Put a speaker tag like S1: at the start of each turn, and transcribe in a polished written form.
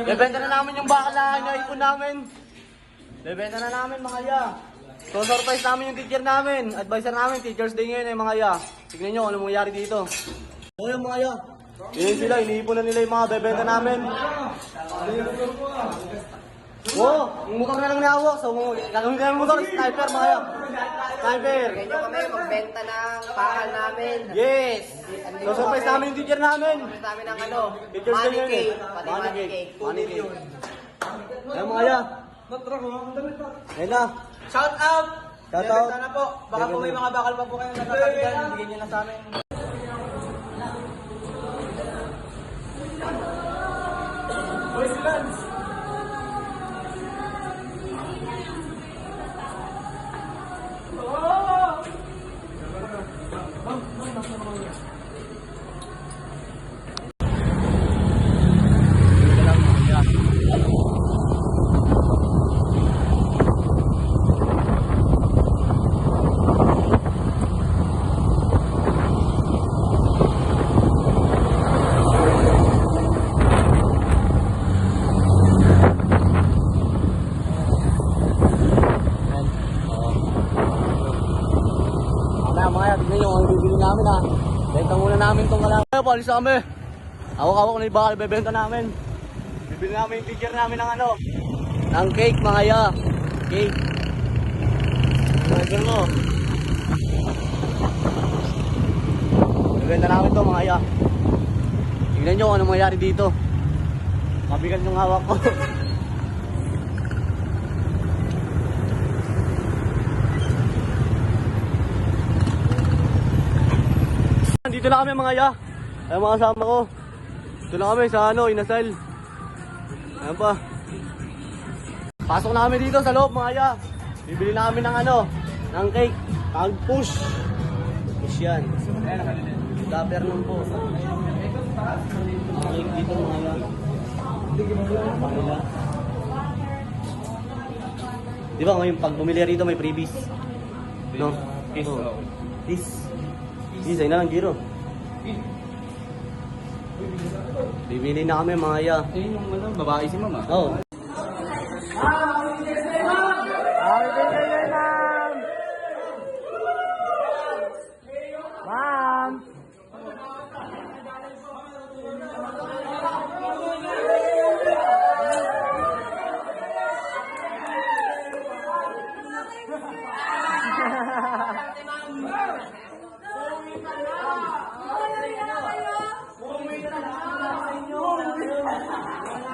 S1: Bebenta na namin yung bakal na naipon namin. Bebenta na namin mga ya. So surprise namin yung teacher namin. Advisor namin, Teacher's Day ngayon eh mga ya. Tignan nyo ano mangyari dito. So yung mga ya. Yun sila, iniipon na nila yung mga bebenta namin. Wow, yung motor na lang nahawak. So gagawin ka ng motor, sniper mga ya. Sniper.
S2: Tignan nyo kami magbenta ng bakal namin.
S1: Yes. So surprise namin yung teacher namin.
S2: Surprise namin ng ano,
S1: Teacher's Day
S2: money
S1: ngayon eh.
S2: cake. Pati money cake.
S1: Money cake. Ayan mga ya. Ayan na.
S2: Shout out!
S1: Shout out.
S2: Bebenta na po. Baka po may mga bakal pa po kayong natatabi dyan. Bigyan nyo na sa amin. Boys Lance!
S1: Mamaya, tignan nyo kung bibili namin ha. Benta muna namin itong kalaki. Palis na kami. Awak-awak na yung bakal, bebenta namin. Bibili namin yung teacher namin ng ano. Ng cake mga ya. Cake. Mga mo. Bebenta namin ito mga ya. Tignan nyo kung ano mangyari dito. Mabigat yung hawak ko. Dito na kami mga ya. Ay mga kasama ko. Dito na kami sa ano, Inasal. Ayan pa. Pasok na kami dito sa loob mga ya. Bibili na kami ng ano, ng cake. Pag-push. Push yan. Tupper lang po. Cake dito mga ya. Di ba ngayon pag bumili rito may freebies? No? Please. Please, ayun na lang, Giro. Bibili na kami mga ya.
S3: Ayun yung babae si mama.
S1: Oo.